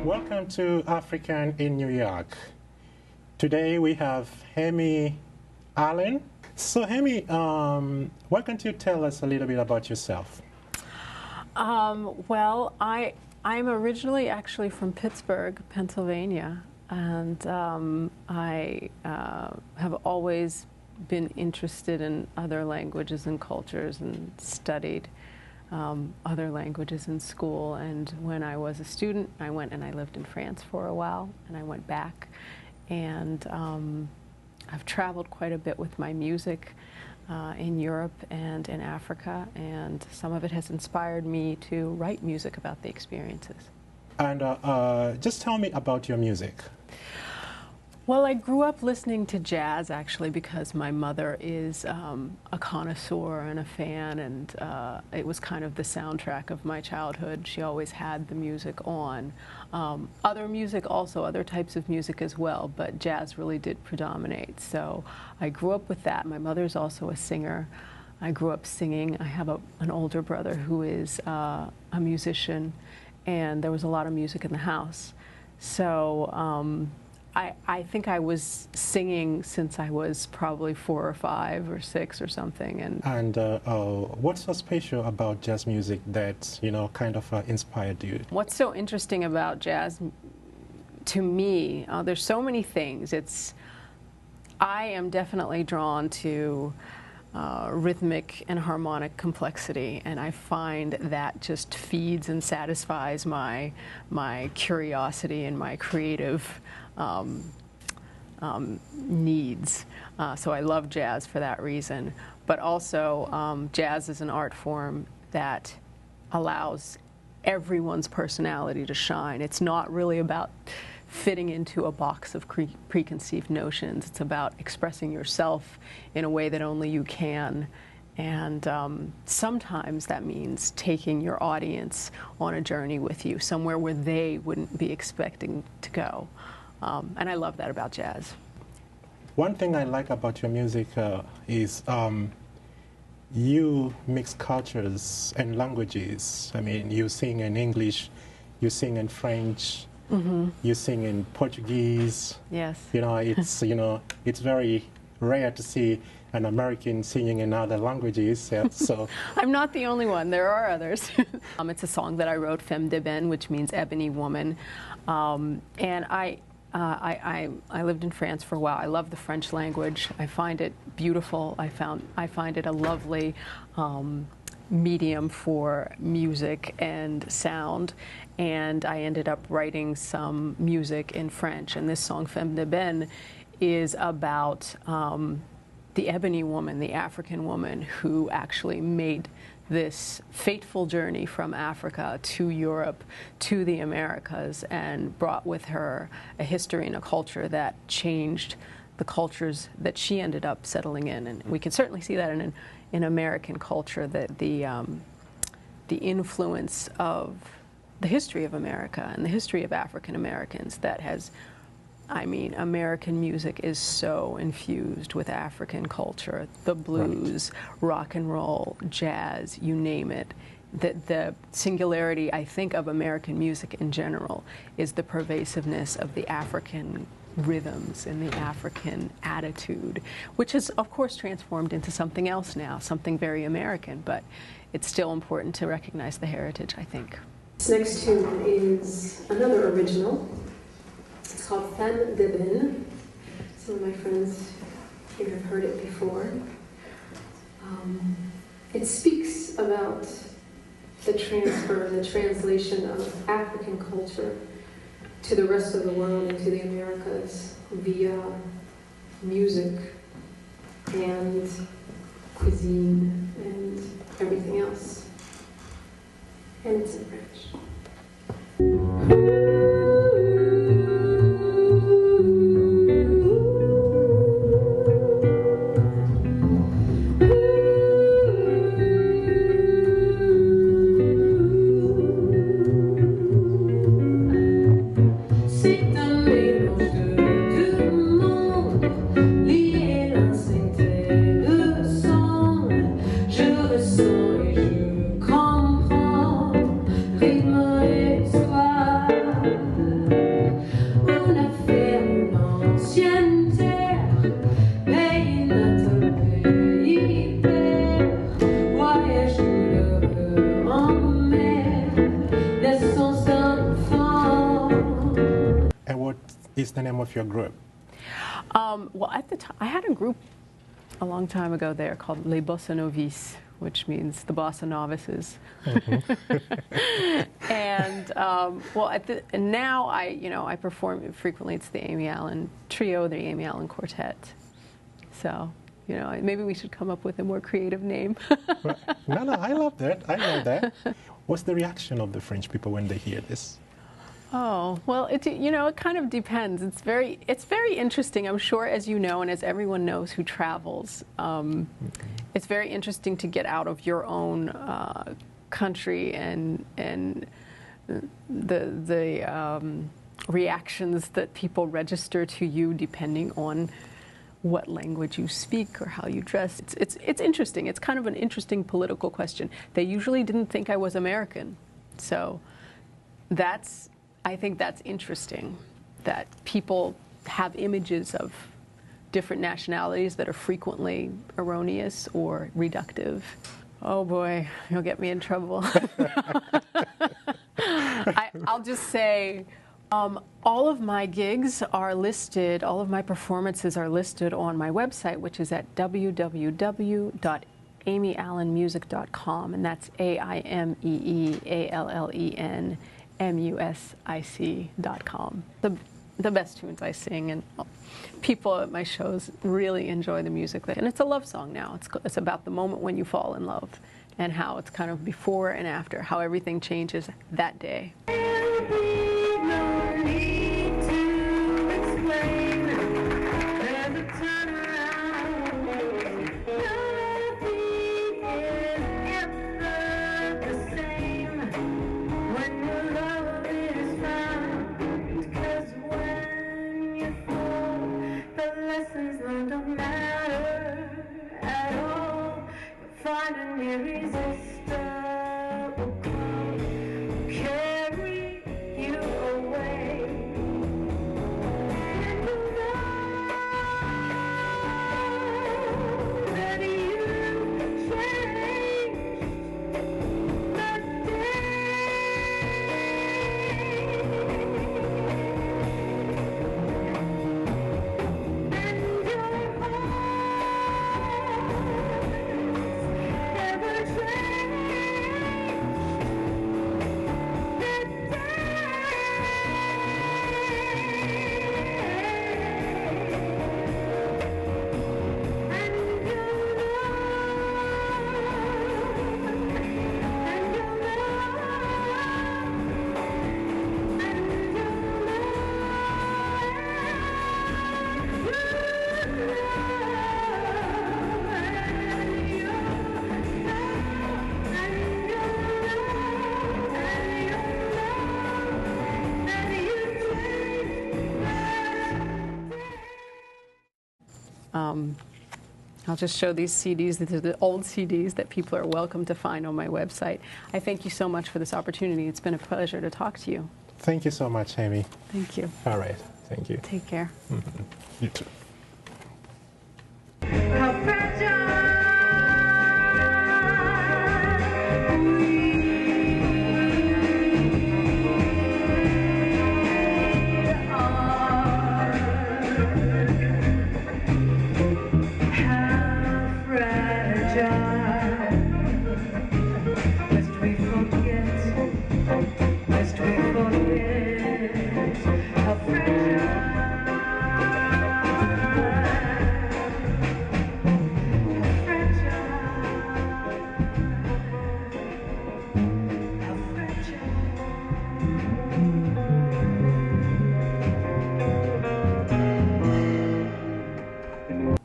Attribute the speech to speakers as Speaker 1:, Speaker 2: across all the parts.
Speaker 1: welcome to African in New York. Today we have Hemi Allen. So Hemi, why can't you tell us a little bit about yourself?
Speaker 2: Well, I'm originally actually from Pittsburgh, Pennsylvania, and I have always been interested in other languages and cultures and studied other languages in school. And when I was a student, I went and I lived in France for a while, and I went back. And I've traveled quite a bit with my music in Europe and in Africa, and some of it has inspired me to write music about the experiences.
Speaker 1: And just tell me about your music.
Speaker 2: Well, I grew up listening to jazz, actually, because my mother is a connoisseur and a fan, and it was kind of the soundtrack of my childhood. She always had the music on. Other music also, other types of music as well, but jazz really did predominate. So I grew up with that. My mother's also a singer. I grew up singing. I have an older brother who is a musician, and there was a lot of music in the house. So I think I was singing since I was probably 4 or 5 or 6 or something.
Speaker 1: And what's so special about jazz music that, you know, kind of inspired you?
Speaker 2: What's so interesting about jazz to me, there's so many things. I am definitely drawn to rhythmic and harmonic complexity, and I find that just feeds and satisfies my curiosity and my creative needs. So I love jazz for that reason. But also, jazz is an art form that allows everyone's personality to shine. It's not really about fitting into a box of preconceived notions. It's about expressing yourself in a way that only you can. And sometimes that means taking your audience on a journey with you, somewhere where they wouldn't be expecting to go. And I love that about jazz.
Speaker 1: One thing I like about your music is you mix cultures and languages. I mean, you sing in English, you sing in French, you sing in Portuguese.
Speaker 2: Yes.
Speaker 1: You know, it's it's very rare to see an American singing in other languages. So
Speaker 2: I'm not the only one. There are others. It's a song that I wrote, Femme d'Ébène, which means ebony woman, and I lived in France for a while. I love the French language. I find it beautiful. I find it a lovely medium for music and sound. And I ended up writing some music in French. And this song, Femme d'Ébène, is about the ebony woman, the African woman who actually made this fateful journey from Africa to Europe, to the Americas, and brought with her a history and a culture that changed the cultures that she ended up settling in. And we can certainly see that in American culture, that the influence of the history of America and the history of African Americans that has, I mean, American music is so infused with African culture, the blues, rock and roll, jazz, you name it. The singularity, I think, of American music in general is the pervasiveness of the African rhythms and the African attitude, which is, of course, transformed into something else now, something very American, but it's still important to recognize the heritage, I think.
Speaker 3: This next tune is another original. It's called Femme d'Ébène. Some of my friends here have heard it before. It speaks about the transfer, the translation of African culture to the rest of the world and to the Americas via music and cuisine and everything else. And it's in French.
Speaker 4: Rythme et soir.
Speaker 1: the name of your group?
Speaker 2: Well, at the time, I had a group a long time ago there called Les Bossa Novices, which means the Bossa Novices. And and now I perform frequently. It's the Amy Allen Trio, the Amy Allen Quartet. So maybe we should come up with a more creative name.
Speaker 1: No, I love that. I love that. What's the reaction of the French people when they hear this?
Speaker 2: Oh, well, it kind of depends. It's very interesting. I'm sure, as you know, and as everyone knows who travels, it's very interesting to get out of your own country and the reactions that people register to you depending on what language you speak or how you dress. It's interesting. It's kind of an interesting political question. They usually didn't think I was American, so I think that's interesting, that people have images of different nationalities that are frequently erroneous or reductive. Oh boy, you'll get me in trouble. I'll just say all of my gigs are listed, all of my performances are listed on my website, which is at www.amyallenmusic.com, and that's AIMEEALLENmusic.com. The best tunes I sing, and people at my shows really enjoy the music. And it's a love song now. It's about the moment when you fall in love and how it's kind of before and after, how everything changes that day. I'll just show these CDs. These are the old CDs that people are welcome to find on my website. I thank you so much for this opportunity. It's been a pleasure to talk to you.
Speaker 1: Thank you so much, Amy.
Speaker 2: Thank you.
Speaker 1: All right. Thank you.
Speaker 2: Take care.
Speaker 1: Mm-hmm. You too.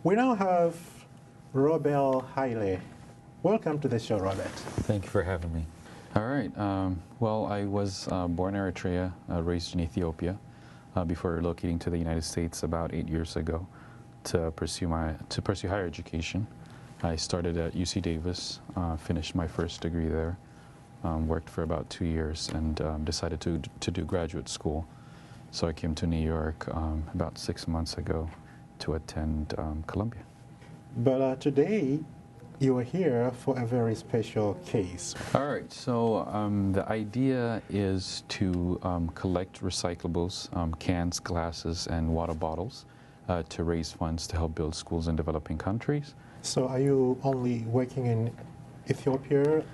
Speaker 1: We now have Robert Haile. Welcome to the show, Robert.
Speaker 4: Thank you for having me. All right. Well, I was born in Eritrea, raised in Ethiopia, before relocating to the United States about 8 years ago to pursue higher education. I started at UC Davis, finished my first degree there, worked for about 2 years, and decided to do graduate school. So I came to New York about 6 months ago to attend Columbia.
Speaker 1: But today, you are here for a very special case.
Speaker 4: All right, so the idea is to collect recyclables, cans, glasses, and water bottles to raise funds to help build schools in developing countries.
Speaker 1: So are you only working in Ethiopia?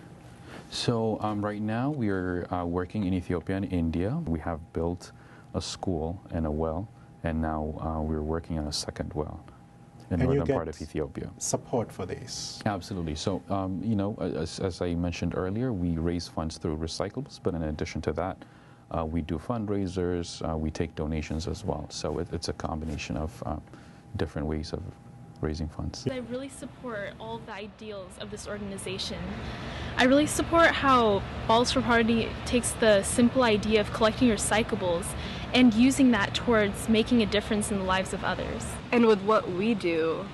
Speaker 4: So right now we are working in Ethiopia and India. We have built a school and a well, and now we're working on a second well in the northern part of Ethiopia.
Speaker 1: Support for this?
Speaker 4: Absolutely. So, you know, as I mentioned earlier, we raise funds through recyclables, but in addition to that, we do fundraisers, we take donations as well. So it's a combination of different ways of raising funds.
Speaker 5: I really support all of the ideals of this organization. I really support how Balls for Poverty takes the simple idea of collecting recyclables and using that towards making a difference in the lives of others.
Speaker 6: And with what we do,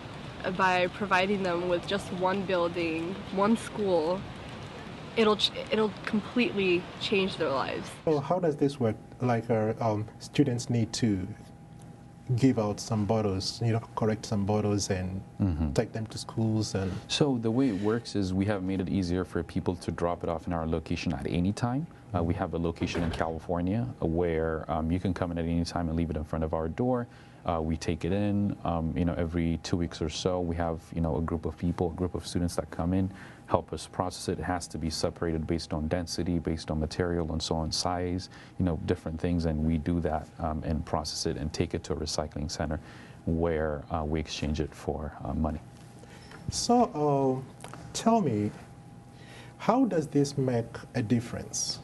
Speaker 6: by providing them with just one building, one school, it'll completely change their lives.
Speaker 1: So how does this work? Like students need to give out some bottles, you know, correct some bottles and take them to schools and...
Speaker 4: So the way it works is we have made it easier for people to drop it off in our location at any time. We have a location in California where you can come in at any time and leave it in front of our door. We take it in, you know, every 2 weeks or so. We have, you know, a group of people, a group of students that come in, help us process it. It has to be separated based on density, based on material, and so on, size, you know, different things. And we do that and process it and take it to a recycling center where we exchange it for money.
Speaker 1: So tell me, how does this make a difference?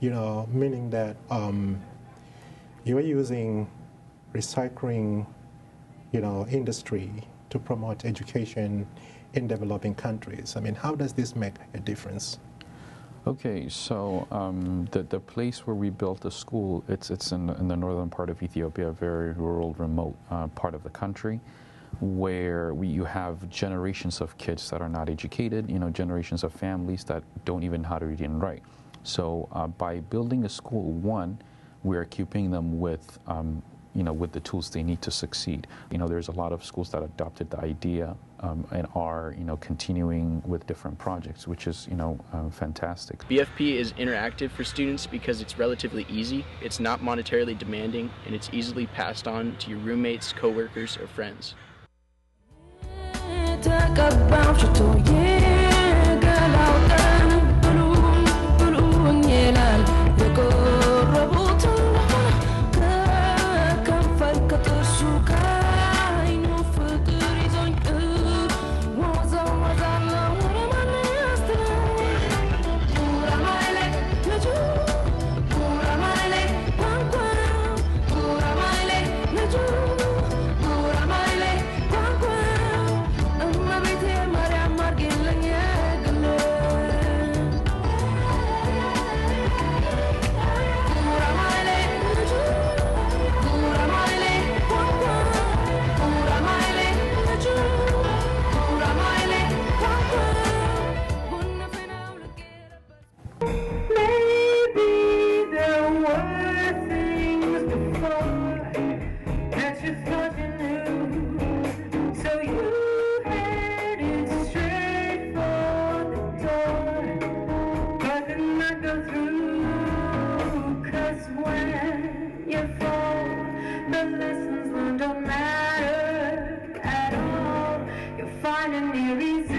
Speaker 1: You know, meaning that you're using recycling, you know, industry to promote education in developing countries. I mean, how does this make a difference?
Speaker 4: Okay, so the place where we built the school, it's in the northern part of Ethiopia, a very rural, remote part of the country, where you have generations of kids that are not educated, you know, generations of families that don't even know how to read and write. So by building a school, one, we're equipping them with you know, with the tools they need to succeed. You know, there's a lot of schools that adopted the idea and are, you know, continuing with different projects, which is, you know, fantastic.
Speaker 7: BFP is interactive for students because it's relatively easy, it's not monetarily demanding, and it's easily passed on to your roommates, coworkers, or friends.
Speaker 8: Don't matter at all. You'll find a new reason.